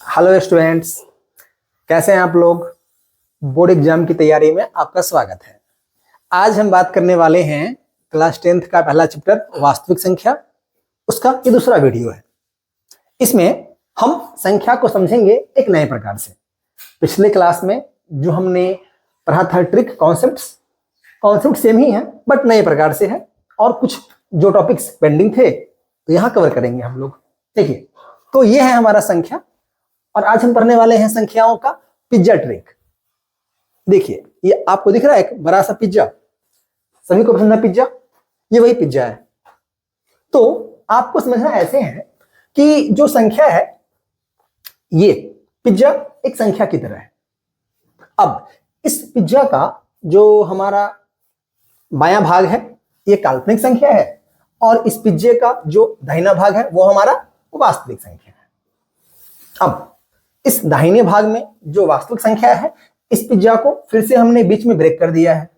Hello students, कैसे हैं आप लोग। बोर्ड एग्जाम की तैयारी में आपका स्वागत है। आज हम बात करने वाले हैं क्लास 10th का पहला चैप्टर वास्तविक संख्या, उसका ये दूसरा वीडियो है। इसमें हम संख्या को समझेंगे एक नए प्रकार से। पिछले क्लास में जो हमने पढ़ा था ट्रिक कॉन्सेप्ट सेम ही है बट नए प्रकार से है, और कुछ जो टॉपिक्स पेंडिंग थे तो यहाँ कवर करेंगे हम लोग। देखिए, तो ये है हमारा संख्या, और आज हम पढ़ने वाले हैं संख्याओं का पिज्जा ट्रिक। देखिए, ये आपको दिख रहा है एक बड़ा सा पिज्जा, सभी को पसंद है पिज्जा, ये वही पिज्जा है। तो आपको समझना ऐसे है कि जो संख्या है, ये पिज्जा एक संख्या की तरह है। अब इस पिज्जा का जो हमारा बायां भाग है ये काल्पनिक संख्या है, और इस पिज्जे का जो दाहिना भाग है वो हमारा वास्तविक संख्या है। अब इस दाहिने भाग में जो वास्तविक संख्या है, इस पिज्जा को फिर से हमने बीच में ब्रेक कर दिया है।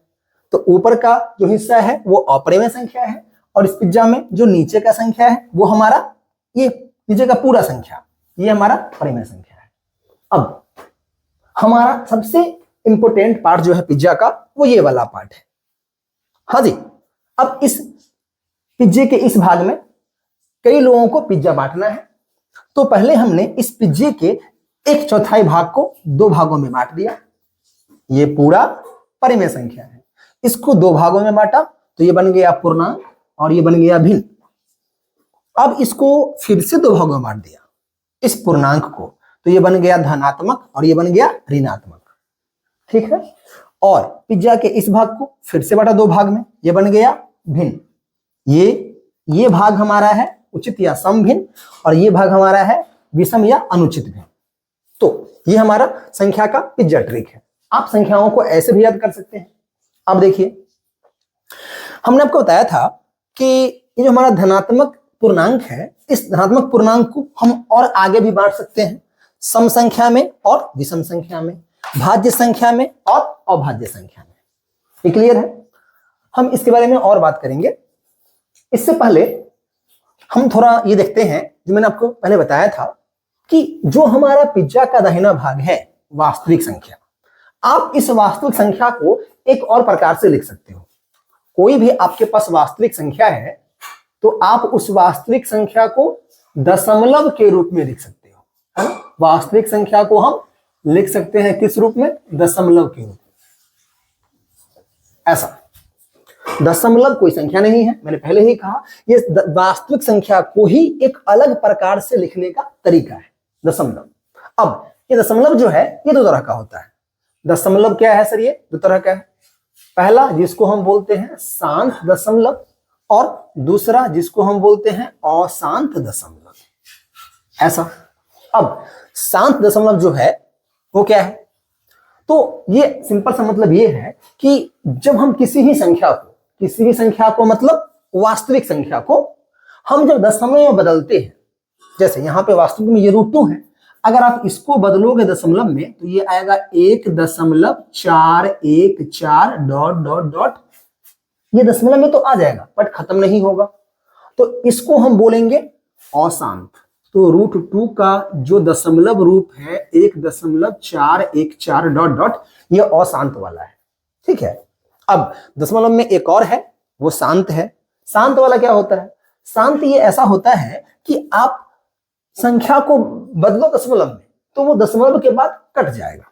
तो ऊपर का जो हिस्सा है वो अपरिमेय संख्या है, और इस पिज्जा में जो नीचे का संख्या है वो हमारा ये नीचे का पूरा संख्या, ये हमारा परिमेय संख्या है। अब हमारा सबसे इंपॉर्टेंट पार्ट जो है पिज्जा का, वो ये वाला पार्ट है। हाँ जी, अब इस पिज्जे के इस भाग में कई लोगों को पिज्जा बांटना है। तो पहले हमने इस पिज्जे के 1/4 भाग को 2 भागों में बांट दिया। ये पूरा परिमेय संख्या है, इसको 2 भागों में बांटा तो ये बन गया पूर्णांक और ये बन गया भिन्न। अब इसको फिर से 2 भागों में बांट दिया, इस पूर्णांक को, तो ये बन गया धनात्मक और ये बन गया ऋणात्मक। ठीक है, और पिज्जा के इस भाग को फिर से बांटा 2 भाग में, ये बन गया भिन्न। ये भाग हमारा है उचित या सम भिन्न, और ये भाग हमारा है विषम या अनुचित भिन्न। तो ये हमारा संख्या का पिज्जा ट्रिक है। आप संख्याओं को ऐसे भी याद कर सकते हैं। अब देखिए, हमने आपको बताया था कि ये जो हमारा धनात्मक पूर्णांक है, इस धनात्मक पूर्णांक को हम और आगे भी बांट सकते हैं, सम संख्या में और विषम संख्या में, भाज्य संख्या में और अभाज्य संख्या में। ये क्लियर है? हम इसके बारे में और बात करेंगे। इससे पहले हम थोड़ा ये देखते हैं, जो मैंने आपको पहले बताया था कि जो हमारा पिज्जा का दाहिना भाग है वास्तविक संख्या, आप इस वास्तविक संख्या को एक और प्रकार से लिख सकते हो। कोई भी आपके पास वास्तविक संख्या है तो आप उस वास्तविक संख्या को दशमलव के रूप में लिख सकते हो, है ना? वास्तविक संख्या को हम लिख सकते हैं किस रूप में? दशमलव के रूप में। ऐसा दशमलव कोई संख्या नहीं है, मैंने पहले ही कहा, ये वास्तविक संख्या को ही एक अलग प्रकार से लिखने का तरीका है, दशमलव। अब ये दशमलव जो है ये 2 तरह का होता है। दशमलव क्या है सर? ये 2 तरह का है। पहला जिसको हम बोलते हैं शांत दशमलव, और दूसरा जिसको हम बोलते हैं अशांत दशमलव। ऐसा। अब शांत दशमलव जो है वो क्या है? तो ये सिंपल सा मतलब ये है कि जब हम किसी भी संख्या को मतलब वास्तविक संख्या को हम जब दशमलव में बदलते हैं, जैसे यहां पे वास्तविक में ये √2 है, अगर आप इसको बदलोगे दशमलव में तो ये आएगा 1.414 ... ये दशमलव में तो आ जाएगा बट खत्म नहीं होगा, तो इसको हम बोलेंगे अशांत। तो √2 का जो दशमलव रूप है 1.414 ... ये अशांत वाला है। ठीक है, अब दशमलव में एक और है, वो शांत है। शांत वाला क्या होता है? शांत ये ऐसा होता है कि आप संख्या को बदलो दशमलव में तो वो दशमलव के बाद कट जाएगा।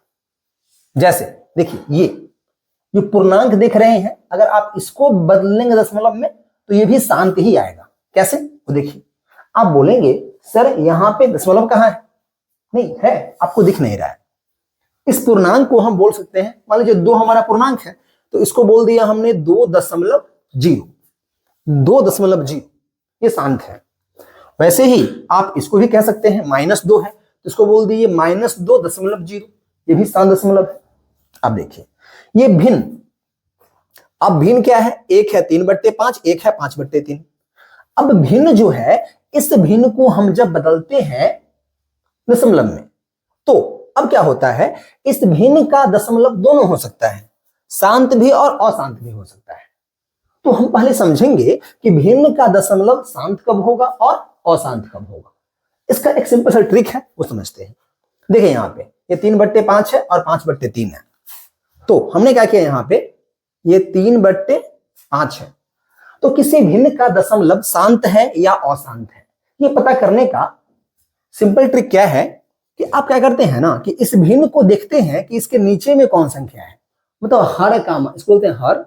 जैसे देखिए, ये जो पूर्णांक देख रहे हैं, अगर आप इसको बदलेंगे दशमलव में तो ये भी शांत ही आएगा। कैसे? वो देखिए, आप बोलेंगे सर यहाँ पे दशमलव कहाँ है? नहीं है, आपको दिख नहीं रहा है। इस पूर्णांक को हम बोल सकते हैं, मान लीजिए 2 हमारा पूर्णांक है तो इसको बोल दिया हमने 2.0, ये शांत है। वैसे ही आप इसको भी कह सकते हैं, -2 है तो इसको बोल दीजिए -2.0, ये भी शांत दशमलव है। अब देखिए, ये भिन्न। अब भिन्न क्या है? एक है 3/5, एक है 5/3। अब भिन्न जो है, इस भिन्न को हम जब बदलते हैं दशमलव में तो अब क्या होता है? इस भिन्न का दशमलव दोनों हो सकता है, शांत भी और अशांत भी हो सकता है। तो हम पहले समझेंगे कि भिन्न का दशमलव शांत कब होगा और अशांत कब होगा। इसका एक सिंपल सा ट्रिक है, वो समझते हैं। देखिए यहाँ पे ये 3/5 है और 5/3 है। तो हमने क्या किया यहाँ पे, ये 3/5 है। तो किसी भिन्न का दशमलव शांत है या अशांत है, ये पता करने का सिंपल ट्रिक क्या है कि आप क्या करते हैं ना कि इस भिन्न को देखते हैं कि इसके नीचे में कौन संख्या है, मतलब हर का इसको बोलते हैं हर,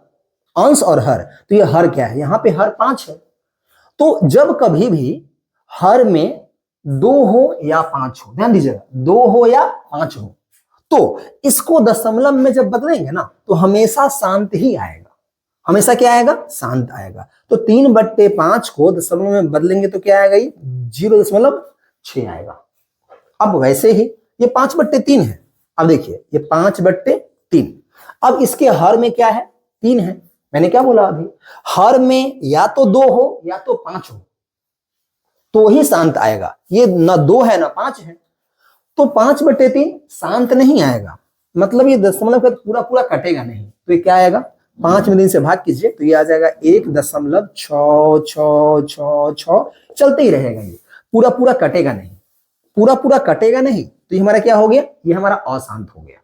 अंश और हर। तो ये हर क्या है, यहाँ पे हर 5 है। तो जब कभी भी हर में 2 हो या 5 हो, ध्यान दीजिएगा, 2 हो या 5 हो, तो इसको दशमलव में जब बदलेंगे ना तो हमेशा शांत ही आएगा। हमेशा क्या आएगा, शांत आएगा। तो 3/5 को दशमलव में बदलेंगे तो क्या आएगा, ये 0.6 आएगा। अब वैसे ही ये 5/3 है। अब देखिए ये 5/3, अब इसके हर में क्या है, 3 है। मैंने क्या बोला अभी, हर में या तो 2 हो या तो 5 हो तो ही शांत आएगा। ये ना 2 है ना 5 है, तो 5/3 शांत नहीं आएगा, मतलब ये दशमलव का पूरा पूरा कटेगा नहीं। तो ये क्या आएगा, 5 में 3 से भाग कीजिए तो ये आ जाएगा 1.66666, चलते ही रहेगा, ये पूरा पूरा कटेगा नहीं, पूरा पूरा कटेगा नहीं। तो ये हमारा क्या हो गया, ये हमारा अशांत हो गया।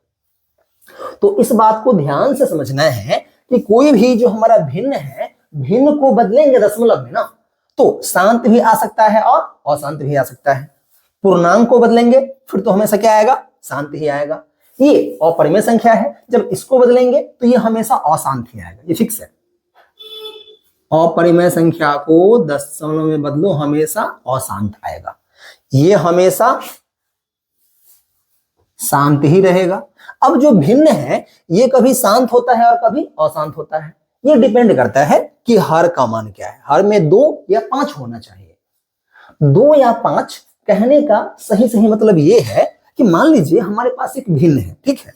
तो इस बात को ध्यान से समझना है कि कोई भी जो हमारा भिन्न है, भिन्न को बदलेंगे दशमलव में ना तो शांत भी आ सकता है और अशांत भी आ सकता है। पूर्णांक को बदलेंगे फिर तो हमेशा क्या आएगा, शांत ही आएगा। ये अपरिमेय संख्या है, जब इसको बदलेंगे तो ये हमेशा अशांत ही आएगा, ये फिक्स है। अपरिमेय संख्या को दशमलव में बदलो हमेशा अशांत आएगा, ये हमेशा शांत ही रहेगा। अब जो भिन्न है ये कभी शांत होता है और कभी अशांत होता है, ये डिपेंड करता है कि हर का मान क्या है। हर में 2 या 5 होना चाहिए। 2 या 5 कहने का सही मतलब ये है कि मान लीजिए हमारे पास एक भिन्न है, ठीक है,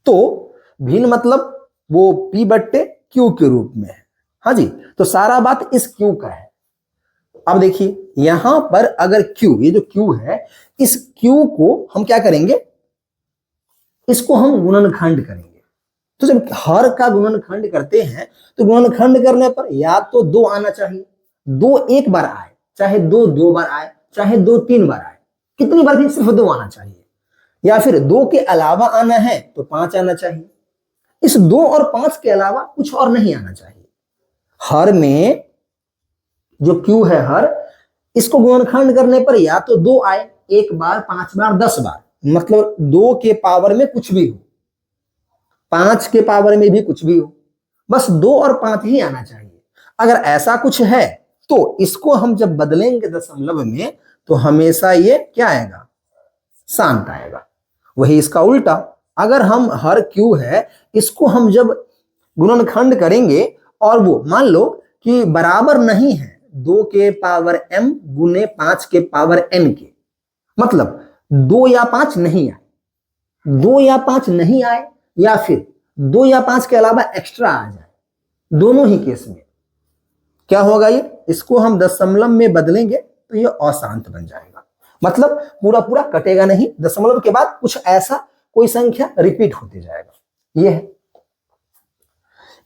तो भिन्न मतलब वो P/Q के रूप में है। हाँ जी, तो सारा बात इस Q का है। अब देखिए यहां पर अगर Q, ये जो Q है, इस Q को हम क्या करेंगे, इसको हम गुणनखंड करेंगे। तो जब हर का गुणनखंड करते हैं तो गुणनखंड करने पर या तो 2 आना चाहिए, 2 एक बार आए, चाहे 2 2 बार आए, चाहे 2 3 बार आए, कितनी बार भी सिर्फ 2 आना चाहिए, या फिर 2 के अलावा आना है तो 5 आना चाहिए। इस 2 और 5 के अलावा कुछ और नहीं आना चाहिए। हर में जो Q है हर, इसको गुणनखंड करने पर या तो 2 आए, 1 बार, 5 बार, 10 बार, मतलब 2 के पावर में कुछ भी हो, 5 के पावर में भी कुछ भी हो, बस 2 और 5 ही आना चाहिए। अगर ऐसा कुछ है तो इसको हम जब बदलेंगे दशमलव में तो हमेशा ये क्या आएगा, शांत आएगा। वही इसका उल्टा, अगर हम हर Q है इसको हम जब गुणनखंड करेंगे और वो मान लो कि बराबर नहीं है 2 के पावर m गुने 5 के पावर n के, मतलब 2 या 5 नहीं आए, 2 या 5 नहीं आए, या फिर 2 या 5 के अलावा एक्स्ट्रा आ जाए, दोनों ही केस में क्या होगा, ये इसको हम दशमलव में बदलेंगे तो ये अशांत बन जाएगा, मतलब पूरा पूरा कटेगा नहीं, दशमलव के बाद कुछ ऐसा कोई संख्या रिपीट होते जाएगा। ये है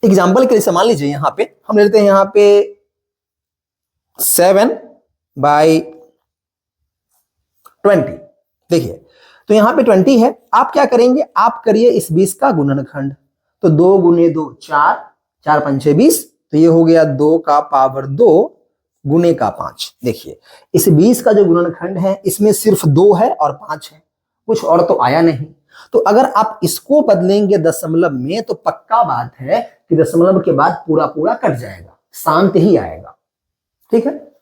एग्जाम्पल के लिए मान लीजिए यहां पे हम लेते हैं यहां पे 7/20। देखिए तो यहां पे 20 है, आप क्या करेंगे, आप करिए इस 20 का गुणनखंड। तो 2 गुने 2 4, 4 पंचे 20, तो ये हो गया 2 का पावर 2 गुने का 5। देखिए इस 20 का जो गुणनखंड है इसमें सिर्फ 2 है और 5 है, कुछ और तो आया नहीं। तो अगर आप इसको बदलेंगे दशमलव में तो पक्का बात है कि दशमलव के बाद पूरा पूरा कट जाएगा, शांत ही आएगा, ठीक है।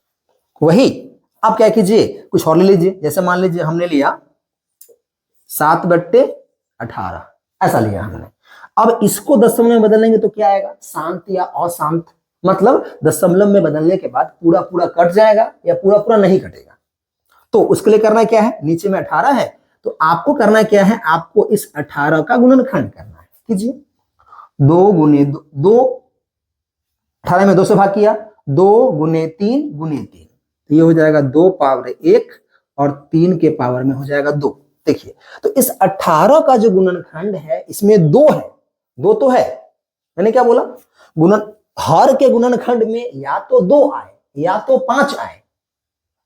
वही आप क्या कीजिए, कुछ और ले लीजिए, जैसे मान लीजिए हमने लिया 7/18, ऐसा लिया हमने। अब इसको दशमलव में बदलेंगे तो क्या आएगा, शांत या अशांत, मतलब दशमलव में बदलने के बाद पूरा पूरा कट जाएगा या पूरा पूरा नहीं कटेगा। तो उसके लिए करना क्या है, नीचे में 18 है तो आपको करना क्या है, आपको इस 18 का गुणनखंड करना है। कीजिए 2 गुने 2, 18 में 2 से भाग किया, 2 गुने 3 गुने 3, तो ये हो जाएगा 2 पावर 1 और 3 के पावर में हो जाएगा 2। देखिए तो इस 18 का जो गुणनखंड है इसमें 2 है, 2 तो है, मैंने क्या बोला, गुणन हर के गुणनखंड में या तो 2 आए या तो 5 आए,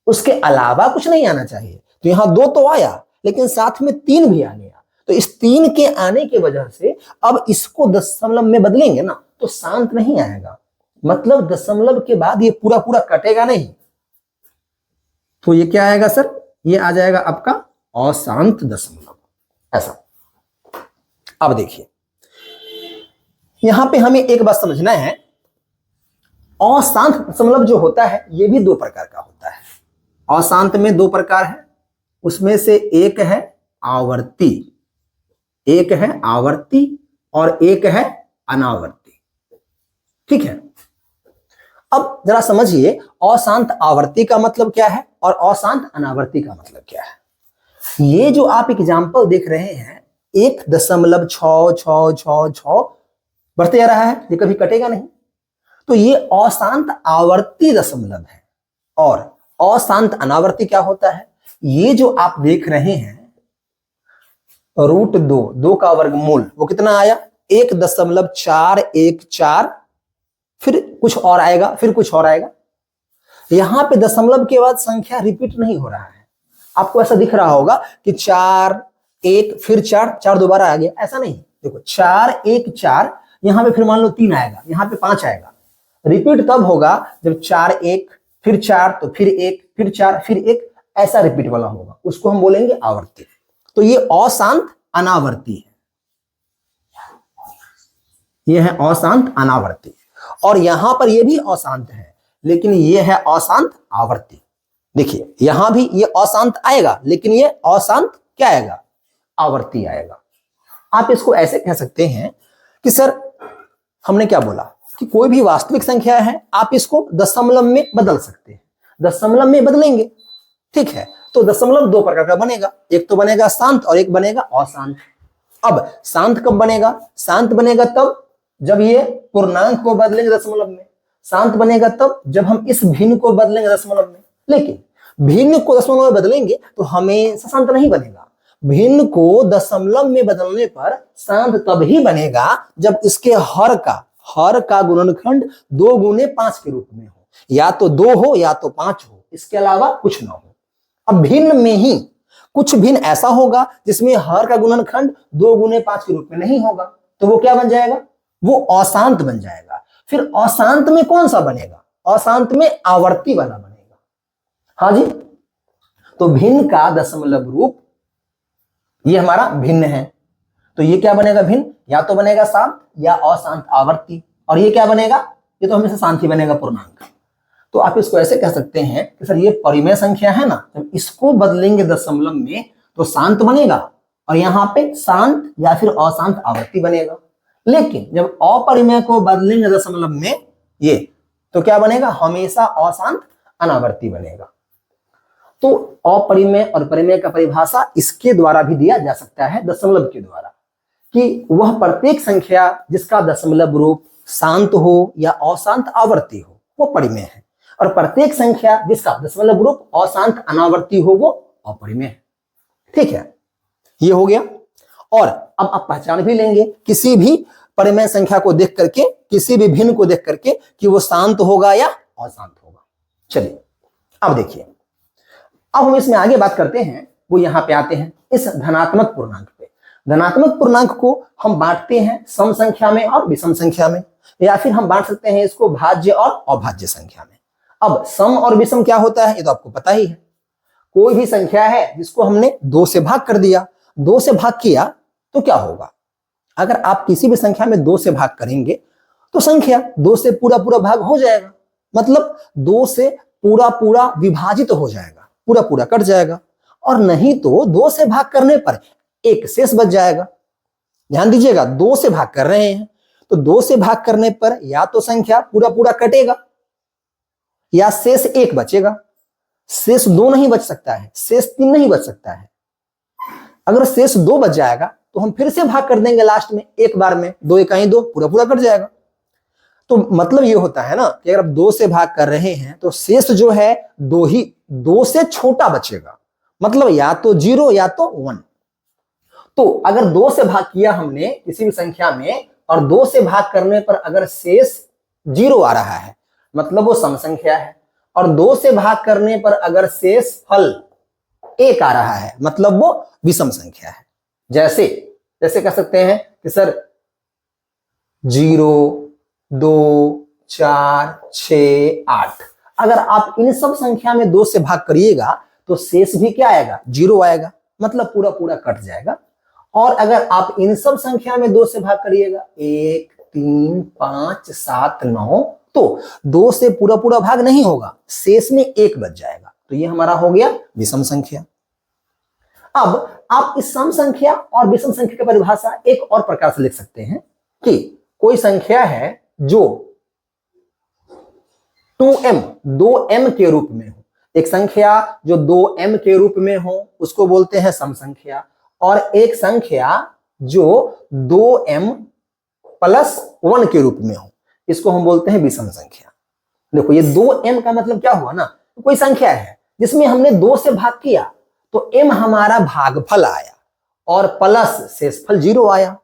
उसके अलावा कुछ नहीं आना चाहिए। तो यहां 2 तो आया लेकिन साथ में 3 भी आ गया, तो इस 3 के आने की वजह से अब इसको दशमलव में बदलेंगे ना तो शांत नहीं आएगा, मतलब दशमलव के बाद ये पूरा पूरा कटेगा नहीं, तो ये क्या आएगा सर, ये आ जाएगा आपका अशांत दशमलव, ऐसा। अब देखिए यहां पे हमें एक बात समझना है, अशांत दशमलव जो होता है ये भी 2 प्रकार का होता है। अशांत में 2 प्रकार है, उसमें से एक है आवर्ती, एक है आवर्ती और एक है अनावर्ती, ठीक है। अब जरा समझिए अशांत आवर्ती का मतलब क्या है और अशांत अनावर्ती का मतलब क्या है। ये जो आप एग्जाम्पल देख रहे हैं 1.66666 बढ़ते जा रहा है, ये कभी कटेगा नहीं, तो ये अशांत आवर्ती दशमलव है। और अशांत अनावर्ती क्या होता है, ये जो आप देख रहे हैं √2, 2 का वर्गमूल, वो कितना आया 1.414, फिर कुछ और आएगा, फिर कुछ और आएगा। यहां पे दशमलव के बाद संख्या रिपीट नहीं हो रहा है, आपको ऐसा दिख रहा होगा कि 4 1 फिर 4 4 दोबारा आ गया, ऐसा नहीं। देखो 4 1 4, यहां पे फिर मान लो 3 आएगा, यहां पे 5 आएगा। रिपीट तब होगा जब 4 1 फिर 4 तो फिर 1 फिर 4 फिर 1, ऐसा रिपीट वाला होगा, उसको हम बोलेंगे आवर्ती। तो ये अशांत अनावर्ती है, ये है अशांत अनावर्ती। और यहां पर ये भी अशांत है, लेकिन ये है अशांत आवर्ती। देखिए यहां भी ये अशांत आएगा, लेकिन ये अशांत क्या आएगा, आवर्ती आएगा। आप इसको ऐसे कह सकते हैं कि सर हमने क्या बोला कि कोई भी वास्तविक संख्या है आप इसको दशमलव में बदल सकते हैं, दशमलव में बदलेंगे, ठीक है। तो दशमलव 2 प्रकार का बनेगा, एक तो बनेगा शांत और एक बनेगा अशांत। अब शांत कब बनेगा, शांत बनेगा तब जब ये पूर्णांक को बदलेंगे दशमलव में, शांत बनेगा तब जब हम इस भिन्न को बदलेंगे दशमलव में। लेकिन भिन्न को दशमलव में बदलेंगे तो हमेशा शांत नहीं बनेगा, भिन्न को दशमलव में बदलने पर शांत तब ही बनेगा जब इसके हर का गुणनखंड 2 गुने 5 के रूप में हो, या तो 2 हो या तो 5 हो, इसके अलावा कुछ ना हो। अब भिन्न में ही कुछ भिन्न ऐसा होगा जिसमें हर का गुणनखंड 2 गुने 5 के रूप में नहीं होगा, तो वो क्या बन जाएगा, वो अशांत बन जाएगा। फिर अशांत में कौन सा बनेगा, अशांत में आवर्ती वाला बनेगा। हाँ जी, तो भिन्न का दशमलव रूप ये हमारा भिन्न है, तो ये क्या बनेगा भिन्न, या तो बनेगा शांत या अशांत आवर्ती। और ये क्या बनेगा, ये तो हमेशा शांत ही बनेगा, पूर्णांक। तो आप इसको ऐसे कह सकते हैं कि सर ये परिमेय संख्या है ना, जब इसको बदलेंगे दशमलव में तो शांत बनेगा और यहाँ पे शांत या फिर अशांत आवर्ती बनेगा। लेकिन जब अपरिमेय को बदलेंगे दशमलव में ये, तो क्या बनेगा, हमेशा अशांत अनावर्ती बनेगा। तो अपरिमेय और परिमेय का परिभाषा इसके द्वारा भी दिया जा सकता है, दशमलव के द्वारा, कि वह प्रत्येक संख्या जिसका दशमलव रूप शांत हो या अशांत आवर्ती हो वो परिमेय है, और प्रत्येक संख्या जिसका दशमलव रूप अशांत अनावर्ती हो वो अपरिमेय है। ठीक है, ये हो गया। और अब आप पहचान भी लेंगे किसी भी परिमेय संख्या को देख करके, किसी भी भिन्न को देख करके कि वो शांत होगा या अशांत होगा। चलिए अब देखिए, अब हम इसमें आगे बात करते हैं, वो यहां पे आते हैं इस धनात्मक पूर्णांक पे। धनात्मक पूर्णांक को हम बांटते हैं सम संख्या में और विषम संख्या में, या फिर हम बांट सकते हैं इसको भाज्य और अभाज्य संख्या में। अब सम और विषम क्या होता है ये तो आपको पता ही है। कोई भी संख्या है जिसको हमने 2 से भाग कर दिया, 2 से भाग किया तो क्या होगा, अगर आप किसी भी संख्या में 2 से भाग करेंगे तो संख्या 2 से पूरा पूरा भाग हो जाएगा, मतलब 2 से पूरा पूरा विभाजित हो जाएगा, पूरा पूरा कट जाएगा। और नहीं तो 2 से भाग करने पर एक शेष बच जाएगा। ध्यान दीजिएगा, 2 से भाग कर रहे हैं तो 2 से भाग करने पर या तो संख्या पूरा पूरा कटेगा या शेष 1 बचेगा। शेष 2 नहीं बच सकता है, शेष 3 नहीं बच सकता है। अगर शेष 2 बच जाएगा तो हम फिर से भाग कर देंगे लास्ट में, एक बार में 2 1 2 पूरा पूरा कट जाएगा। तो मतलब ये होता है ना कि अगर आप 2 से भाग कर रहे हैं तो शेष जो है 2 से छोटा बचेगा, मतलब या तो 0 या तो 1। तो अगर 2 से भाग किया हमने किसी भी संख्या में और 2 से भाग करने पर अगर शेष 0 आ रहा है, मतलब वो सम संख्या है। और 2 से भाग करने पर अगर शेष फल 1 आ रहा है, मतलब वो विषम संख्या है। जैसे जैसे कह सकते हैं कि सर 0, 2, 4, 6, 8, अगर आप इन सब संख्या में 2 से भाग करिएगा तो शेष भी क्या आएगा, 0 आएगा, मतलब पूरा पूरा कट जाएगा। और अगर आप इन सब संख्या में 2 से भाग करिएगा, 1, 3, 5, 7, 9, तो 2 से पूरा पूरा भाग नहीं होगा, शेष में 1 बच जाएगा, तो ये हमारा हो गया विषम संख्या। अब आप इस सम संख्या और विषम संख्या की परिभाषा एक और प्रकार से लिख सकते हैं कि कोई संख्या है जो 2m 2m के रूप में हो। एक संख्या जो 2m के रूप में हो उसको बोलते हैं सम संख्या, और एक संख्या जो 2m प्लस 1 के रूप में हो इसको हम बोलते हैं विषम संख्या। देखो ये 2m का मतलब क्या हुआ ना, कोई संख्या है जिसमें हमने 2 से भाग किया तो m हमारा भागफल आया और प्लस शेषफल 0 आया,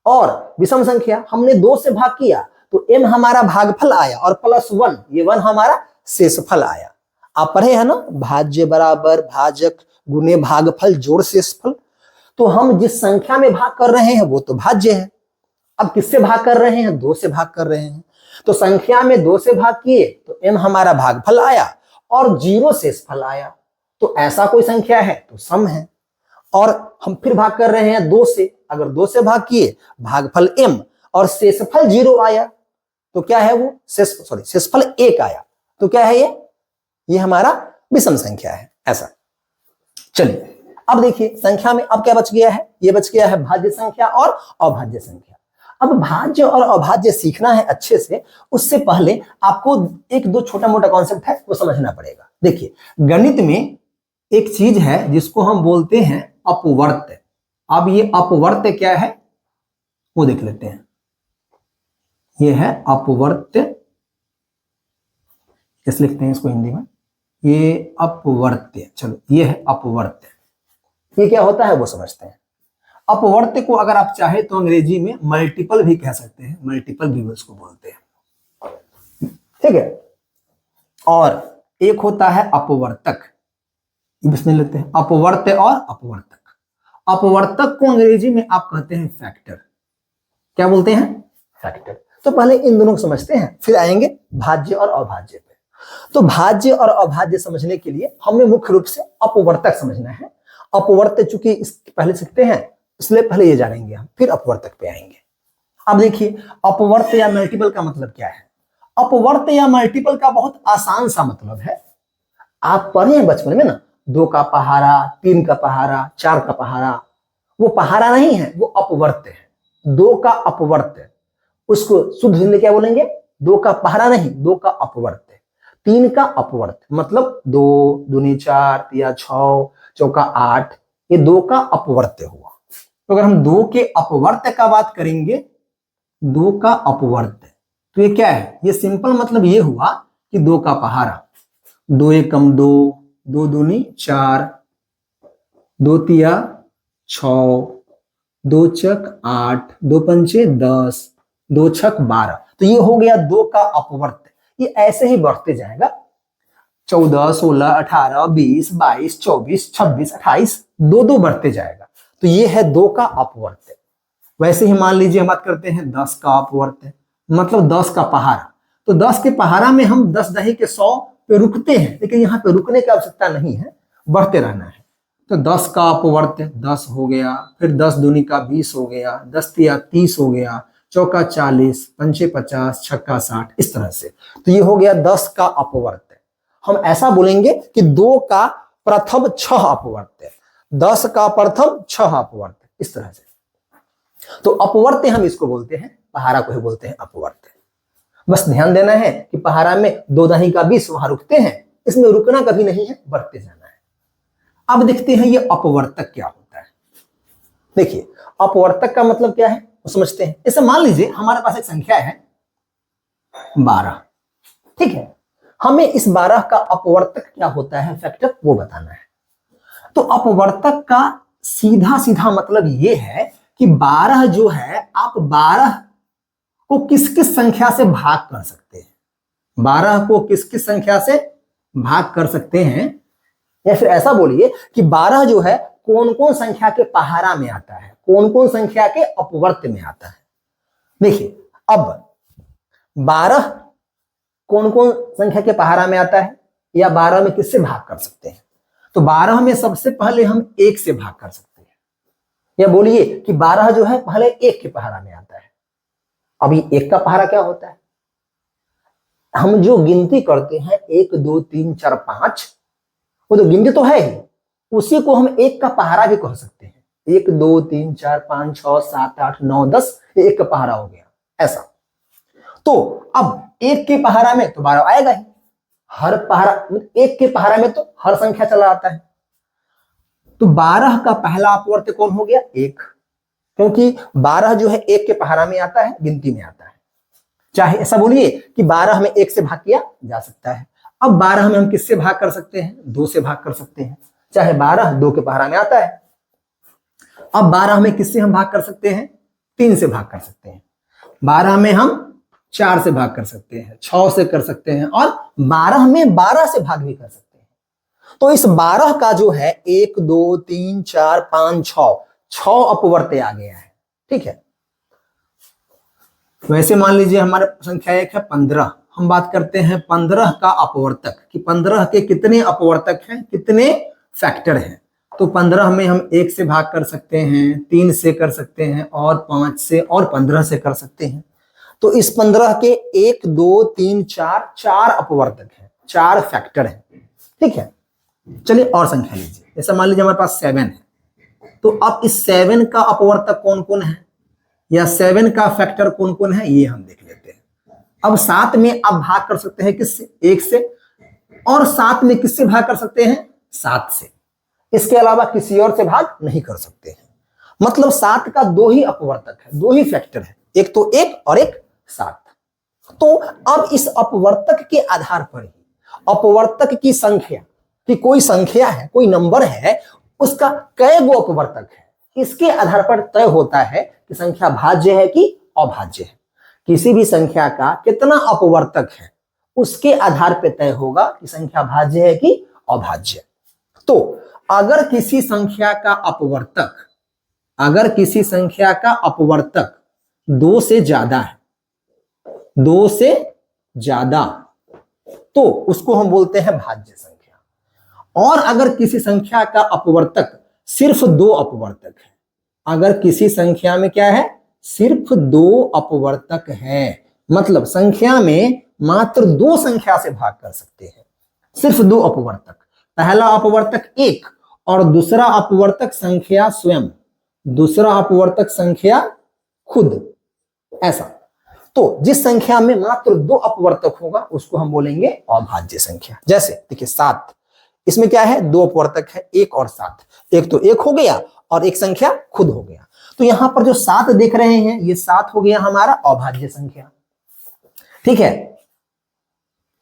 और विषम संख्या हमने 2 से भाग किया तो m हमारा भागफल आया और प्लस 1, ये 1 हमारा शेषफल आया। आप पढ़े हैं ना, भाज्य बराबर भाजक गुने भागफल जोड़ शेषफल। तो हम जिस संख्या में भाग कर रहे हैं वो तो भाज्य है। अब किससे भाग कर रहे हैं, 2 से भाग कर रहे हैं, तो संख्या में 2 से भाग किए तो m हमारा भागफल आया और 0 शेषफल आया, तो ऐसा कोई संख्या है तो सम है। और हम फिर भाग कर रहे हैं 2 से, अगर 2 से भाग किए भागफल m और शेषफल 0 आया तो क्या है वो, शेषफल 1 आया, तो क्या है ये हमारा विषम संख्या है। ऐसा चलिए अब देखिए संख्या में अब क्या बच गया है, ये बच गया है भाज्य संख्या और अभाज्य संख्या। अब भाज्य और अभाज्य सीखना है अच्छे से, उससे पहले आपको एक दो छोटा मोटा कॉन्सेप्ट है वो समझना पड़ेगा। देखिए गणित में एक चीज है जिसको हम बोलते हैं अपवर्त्य। अब ये अपवर्त्य क्या है वो देख लेते हैं। ये है अपवर्त्य, कैसे लिखते हैं इसको हिंदी में, ये अपवर्त्य। चलो ये है अपवर्त्य, ये क्या होता है वो समझते हैं। अपवर्त्य को अगर आप चाहे तो अंग्रेजी में मल्टीपल भी कह सकते हैं, मल्टीपल भी उसको बोलते हैं, ठीक है। और एक होता है अपवर्तक, इसमें लेते हैं अपवर्त्य और अपवर्तक। अपवर्तक को अंग्रेजी में आप कहते हैं फैक्टर। क्या बोलते हैं, फैक्टर। तो पहले इन दोनों को समझते हैं, फिर आएंगे भाज्य और अभाज्य पे। तो भाज्य और अभाज्य समझने के लिए हमें मुख्य रूप से अपवर्तक समझना है। अपवर्त्य चूंकि पहले सीखते हैं इसलिए पहले ये जानेंगे हम, फिर अपवर्तक पे आएंगे। अब देखिए अपवर्त्य या मल्टीपल का मतलब क्या है। अपवर्त्य या मल्टीपल का बहुत आसान सा मतलब है, आप पढ़े हैं बचपन में ना, 2 का पहाड़ा, 3 का पहाड़ा, 4 का पहाड़ा। वो पहाड़ा नहीं है, वो अपवर्त्य है। 2 का अपवर्त्य, उसको शुद्ध हिंदी क्या बोलेंगे, 2 का पहाड़ा नहीं, 2 का अपवर्त्य। 3 का अपवर्त्य मतलब 2 दूनी 4, 3 6, चौका 8, ये 2 का अपवर्त्य हुआ। तो अगर हम 2 के अपवर्त्य का बात करेंगे, 2 का अपवर्त्य तो ये क्या है, ये सिंपल मतलब ये हुआ कि 2 का पहाड़ा, 2 एकम 2, 2 दूनी 4, 2 तिया 6, 2 चक 8, 2 पंचे 10, 2 छक 12, तो ये हो गया 2 का अपवर्त्य। ये ऐसे ही बढ़ते जाएगा, 14, 16, 18, 20, 22, 24, 26, 28, 2 बढ़ते जाएगा। तो ये है 2 का अपवर्त्य। वैसे ही मान लीजिए हम बात करते हैं 10 का अपवर्त्य, मतलब 10 का पहाड़ा। तो 10 के पहाड़ा में हम 10 दही के 100 पे रुकते हैं, लेकिन यहाँ पे रुकने की आवश्यकता नहीं है, बढ़ते रहना है। तो 10 का अपवर्त्य 10 हो गया, फिर 10 दूनी का 20 हो गया, 10 तिया 30 हो गया, चौका 40, पंचे 50, छक्का 60, इस तरह से। तो ये हो गया 10 का अपवर्त्य। हम ऐसा बोलेंगे कि 2 का प्रथम 6 अपवर्त्य, 10 का प्रथम 6 अपवर्त्य, इस तरह से। तो अपवर्त्य हम इसको बोलते हैं, पहाड़ा को ही बोलते हैं अपवर्त्य। बस ध्यान देना है कि पहाड़ा में 2 दही का 20 वहां रुकते हैं, इसमें रुकना कभी नहीं है, बढ़ते जाना है। अब देखते हैं ये अपवर्तक क्या होता है। देखिए अपवर्तक का मतलब क्या है वो समझते हैं। जैसे मान लीजिए हमारे पास एक संख्या है 12, ठीक है, हमें इस 12 का अपवर्तक क्या होता है, फैक्टर, वो बताना है। तो अपवर्तक का सीधा सीधा मतलब ये है कि 12 जो है, आप 12 को किस किस संख्या से भाग कर सकते हैं, 12 को किस किस संख्या से भाग कर सकते हैं, या फिर ऐसा बोलिए कि 12 जो है कौन कौन संख्या के पहारा में आता है, कौन कौन संख्या के अपवर्त में आता है। देखिए अब 12 कौन कौन संख्या के पहारा में आता है, या 12 में किससे भाग कर सकते हैं। तो 12 में सबसे पहले हम 1 से भाग कर सकते हैं, या बोलिए कि 12 जो है पहले 1 के पहारा में आता है। अभी 1 का पहारा क्या होता है, हम जो गिनती करते हैं 1 2 3 4 5, वो तो गिनती तो है ही, उसी को हम 1 का पहारा भी कह सकते हैं। 1 2 3 4 5 6 7 8 9 10, ये 1 का पहारा हो गया ऐसा। तो अब 1 के पहारा में तो 12 आएगा ही, हर पहारा 1 के पहारा में तो हर संख्या चला आता है। तो 12 का पहला अपवर्त कौन हो गया, 1, क्योंकि 12 जो है 1 के पहारा में आता है, गिनती में आता है। चाहे ऐसा बोलिए कि 12 में 1 से भाग किया जा सकता है। अब 12 में हम किससे भाग कर सकते हैं, 2 से भाग कर सकते हैं, चाहे 12 2 के पहारा में आता है। अब 12 में किससे हम भाग कर सकते हैं, 3 से भाग कर सकते हैं। 12 में हम 4 से भाग कर सकते हैं, 6 से कर सकते हैं, और 12 में 12 से भाग भी कर सकते हैं। तो इस 12 का जो है 1 2 3 4 5 6 अपवर्त आ गया है। ठीक है, वैसे मान लीजिए हमारे संख्या 1 है 15, हम बात करते हैं 15 का अपवर्तक कि 15 के कितने अपवर्तक हैं, कितने फैक्टर हैं। तो 15 में हम 1 से भाग कर सकते हैं, 3 से कर सकते हैं, और 5 से, और 15 से कर सकते हैं। तो इस 15 के 1 2 3 4 4 अपवर्तक हैं, 4 फैक्टर हैं। ठीक है, चलिए और संख्या लीजिए। जैसे मान लीजिए हमारे पास 7 है, तो अब इस 7 का अपवर्तक कौन कौन है, या 7 का फैक्टर कौन कौन है, ये हम देख लेते हैं। अब 7 में आप भाग कर सकते हैं किससे, 1 से, और 7 में किससे भाग कर सकते हैं, 7 से। इसके अलावा किसी और से भाग नहीं कर सकते हैं। मतलब 7 का 2 ही अपवर्तक है, 2 ही फैक्टर है, एक तो 1 और एक 7। तो अब इस अपवर्तक के आधार पर ही अपवर्तक की संख्या, कि कोई संख्या है, कोई नंबर है, उसका कै गो अपवर्तक है, इसके आधार पर तय होता है कि संख्या भाज्य है कि अभाज्य है। किसी भी संख्या का कितना अपवर्तक है, उसके आधार पर तय होगा कि संख्या भाज्य है कि अभाज्य। तो अगर किसी संख्या का अपवर्तक, अगर किसी संख्या का अपवर्तक 2 से ज्यादा है, 2 से ज्यादा, तो उसको हम बोलते हैं भाज्य संख्या। और अगर किसी संख्या का अपवर्तक सिर्फ 2 अपवर्तक है, अगर किसी संख्या में क्या है, सिर्फ 2 अपवर्तक है, मतलब संख्या में मात्र 2 संख्या से भाग कर सकते हैं, सिर्फ 2 अपवर्तक, पहला अपवर्तक 1 और दूसरा अपवर्तक संख्या स्वयं, दूसरा अपवर्तक संख्या खुद, ऐसा। तो जिस संख्या में मात्र 2 अपवर्तक होगा उसको हम बोलेंगे अभाज्य संख्या। जैसे देखिए 7, इसमें क्या है, 2 अपवर्तक है, 1 और 7। एक तो 1 हो गया और एक संख्या खुद हो गया। तो यहां पर जो 7 देख रहे हैं, ये 7 हो गया हमारा अभाज्य संख्या। ठीक है,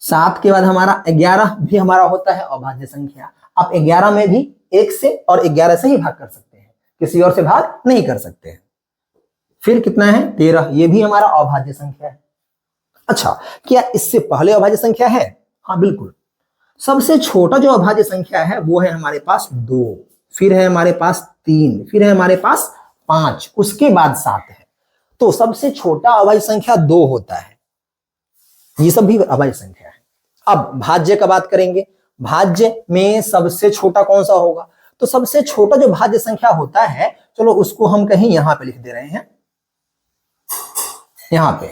7 के बाद हमारा 11 भी हमारा होता है अभाज्य संख्या। आप 11 में भी 1 से और 11 से ही भाग कर सकते हैं, किसी और से भाग नहीं कर सकते हैं। फिर कितना है, 13, ये भी हमारा अभाज्य संख्या है। अच्छा, क्या इससे पहले अभाज्य संख्या है? हाँ बिल्कुल, सबसे छोटा जो अभाज्य संख्या है वो है हमारे पास 2, फिर है हमारे पास 3, फिर है हमारे पास 5, उसके बाद 7 है। तो सबसे छोटा अभाज्य संख्या 2 होता है। ये सब भी अभाज्य संख्या है। अब भाज्य का बात करेंगे, भाज्य में सबसे छोटा कौन सा होगा? तो सबसे छोटा जो भाज्य संख्या होता है, चलो उसको हम कहीं यहां पे लिख दे रहे हैं, यहां पे।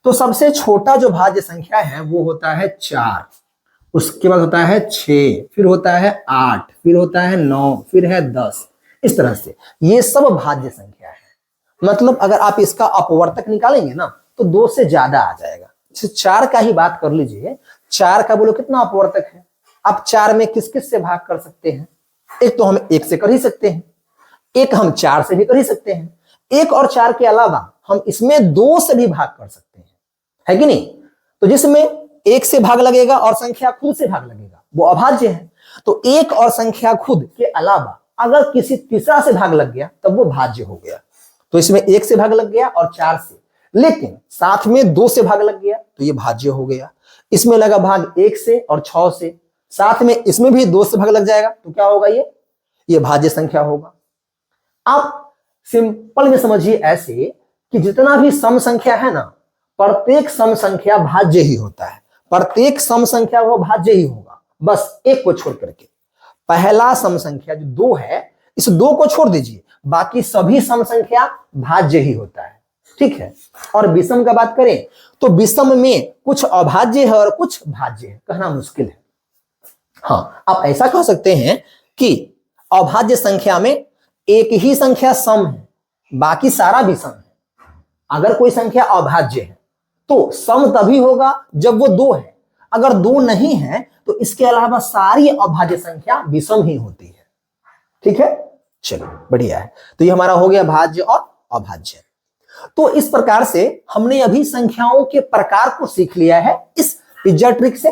तो सबसे छोटा जो भाज्य संख्या है वो होता है 4, उसके बाद होता है 6, फिर होता है 8, फिर होता है 9, फिर है 10। इस तरह से ये सब भाज्य संख्या है। मतलब अगर आप इसका अपवर्तक निकालेंगे ना तो 2 से ज्यादा आ जाएगा। 4 का ही बात कर लीजिए, 4 का बोलो कितना अपवर्तक है? आप 4 में किस किस से भाग कर सकते हैं? एक तो हम 1 से कर ही सकते हैं, एक हम 4 से भी कर ही सकते हैं, 1 और 4 के अलावा हम इसमें 2 से भी भाग कर सकते हैं, है कि नहीं? तो जिसमें 1 से भाग लगेगा और संख्या खुद से भाग लगेगा वो अभाज्य है। तो 1 और संख्या खुद के अलावा अगर किसी तीसरा से भाग लग गया तब वो भाज्य हो गया। तो इसमें 1 से भाग लग गया और 4 से, लेकिन साथ में 2 से भाग लग गया तो ये भाज्य हो गया। इसमें लगा भाग 1 से और 6 से, साथ में इसमें भी 2 से भाग लग जाएगा, तो क्या होगा, ये भाज्य संख्या होगा। आप सिंपल में समझिए ऐसे कि जितना भी सम संख्या है ना, प्रत्येक सम संख्या भाज्य ही होता है, प्रत्येक सम संख्या वो भाज्य ही होगा, बस एक को छोड़ करके। पहला सम संख्या जो 2 है, इस 2 को छोड़ दीजिए, बाकी सभी सम संख्या भाज्य ही होता है, ठीक है। और विषम का बात करें तो विषम में कुछ अभाज्य है और कुछ भाज्य है, कहना मुश्किल है। हाँ, आप ऐसा कह सकते हैं कि अभाज्य संख्या में एक ही संख्या सम है, बाकी सारा विषम है। अगर कोई संख्या अभाज्य है तो सम तभी होगा जब वो 2 है, अगर 2 नहीं है तो इसके अलावा सारी अभाज्य संख्या विषम ही होती है, ठीक है। चलो बढ़िया है, तो ये हमारा हो गया भाज्य और अभाज्य। तो इस प्रकार से हमने अभी संख्याओं के प्रकार को सीख लिया है इस पिज्जा ट्रिक से।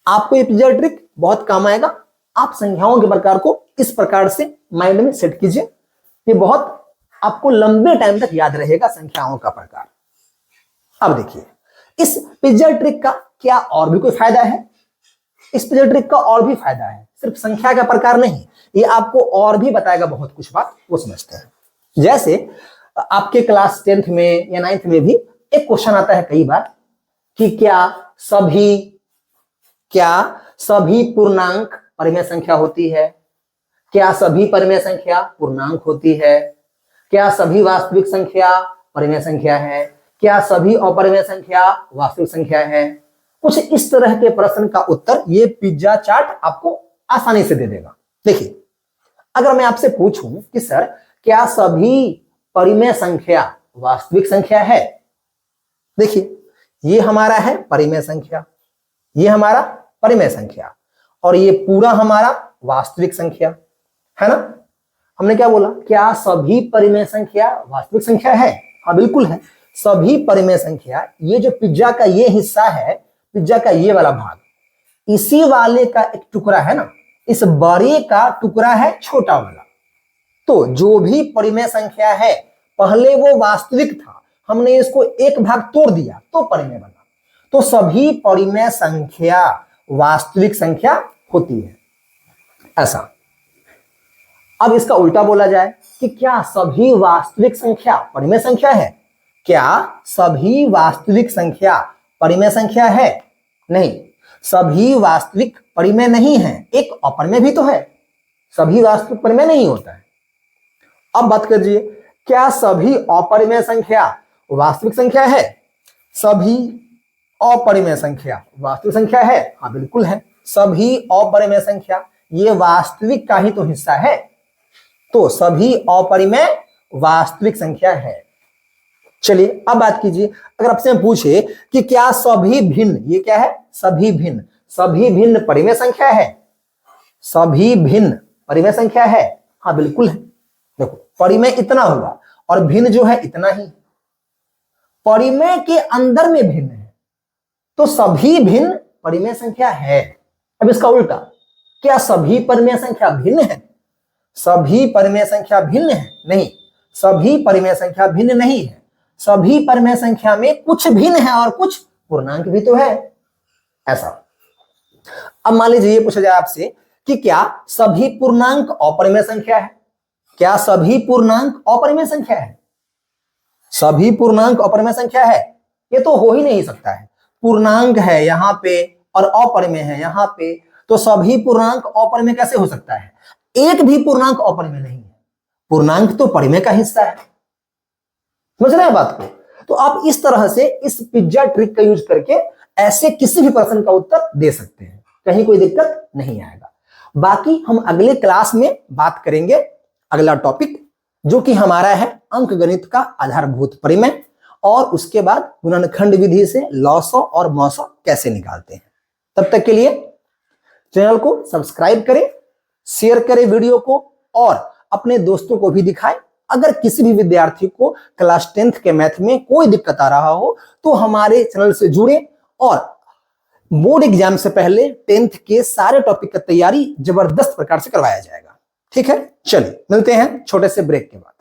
आपको ये पिज्जा ट्रिक बहुत काम आएगा। आप संख्याओं के प्रकार को इस प्रकार से माइंड में सेट कीजिए, ये बहुत आपको लंबे टाइम तक याद रहेगा संख्याओं का प्रकार। अब देखिए, इस पिज्जा ट्रिक का क्या और भी कोई फायदा है? इस पिज्जा ट्रिक का और भी फायदा है, सिर्फ संख्या का प्रकार नहीं, ये आपको और भी बताएगा बहुत कुछ बात, वो समझते हैं। जैसे आपके क्लास 10th में या 9th में भी एक क्वेश्चन आता है कई बार कि क्या सभी पूर्णांक परिमेय संख्या होती है? क्या सभी परिमेय संख्या पूर्णांक होती है? क्या सभी वास्तविक संख्या परिमेय संख्या है? क्या सभी अपरिमेय संख्या वास्तविक संख्या है? कुछ इस तरह के प्रश्न का उत्तर ये पिज्जा चार्ट आपको आसानी से दे देगा। देखिए, अगर मैं आपसे पूछूं कि सर क्या सभी परिमेय संख्या वास्तविक संख्या है? देखिए, ये हमारा है परिमेय संख्या, ये हमारा परिमेय संख्या, और ये पूरा हमारा वास्तविक संख्या है ना। हमने क्या बोला, क्या सभी परिमेय संख्या वास्तविक संख्या है? हाँ बिल्कुल है, सभी परिमेय संख्या। ये जो पिज्जा का ये हिस्सा है, पिज्जा का ये वाला भाग, इसी वाले का एक टुकड़ा है ना, इस बड़े का टुकड़ा है छोटा वाला। तो जो भी परिमेय संख्या है, पहले वो वास्तविक था, हमने इसको एक भाग तोड़ दिया तो परिमेय बना। तो सभी परिमेय संख्या वास्तविक संख्या होती है, ऐसा। अब इसका उल्टा बोला जाए कि क्या सभी वास्तविक संख्या परिमेय संख्या है? क्या सभी वास्तविक संख्या परिमेय संख्या है? नहीं, सभी वास्तविक परिमेय नहीं है, एक अपरिमेय भी तो है, सभी वास्तविक परिमेय नहीं होता है। अब बात करिए, क्या सभी अपरिमेय संख्या वास्तविक संख्या है? सभी अपरिमेय संख्या वास्तविक संख्या है? हाँ बिल्कुल है, सभी अपरिमेय संख्या ये वास्तविक का ही तो हिस्सा है, तो सभी अपरिमेय वास्तविक संख्या है। चलिए अब बात कीजिए, अगर आपसे पूछे कि क्या सभी भिन्न, ये क्या है, सभी भिन्न परिमेय संख्या है? सभी भिन्न परिमेय संख्या है? हाँ बिल्कुल है। देखो, परिमेय इतना हुआ और भिन्न जो है इतना ही, परिमेय के अंदर में भिन्न है, तो सभी भिन्न परिमेय संख्या है। अब इसका उल्टा, क्या सभी परिमेय संख्या भिन्न है? सभी परिमेय संख्या भिन्न है? नहीं, सभी परिमेय संख्या भिन्न नहीं है, सभी परिमेय संख्या में कुछ भिन्न है और कुछ पूर्णांक भी तो है, ऐसा। अब मान लीजिए ये पूछा जाए आपसे कि क्या सभी पूर्णांक अपरिमेय संख्या है? क्या सभी पूर्णांक अपरिमेय संख्या है? सभी पूर्णांक अपरिमेय संख्या है? ये तो हो ही नहीं सकता है, पूर्णांक है यहाँ पे और अपरिमेय है यहाँ पे, तो सभी पूर्णांक अपरिमेय कैसे हो सकता है? एक भी पूर्णांक अपरिमेय नहीं है, पूर्णांक तो परिमेय का हिस्सा है। समझ रहे हैं बात को? तो आप इस तरह से इस पिज्जा ट्रिक का यूज करके ऐसे किसी भी प्रश्न का उत्तर दे सकते हैं, कहीं कोई दिक्कत नहीं आएगा। बाकी हम अगले क्लास में बात करेंगे अगला टॉपिक, जो कि हमारा है अंकगणित का आधारभूत परिमेय, और उसके बाद गुणनखंड विधि से लॉसो और मॉसो कैसे निकालते हैं। तब तक के लिए चैनल को सब्सक्राइब करें, शेयर करें वीडियो को, और अपने दोस्तों को भी दिखाएं। अगर किसी भी विद्यार्थी को क्लास 10th के मैथ में कोई दिक्कत आ रहा हो तो हमारे चैनल से जुड़े, और बोर्ड एग्जाम से पहले 10th के सारे टॉपिक की तैयारी जबरदस्त प्रकार से करवाया जाएगा। ठीक है, चलिए मिलते हैं छोटे से ब्रेक के बाद।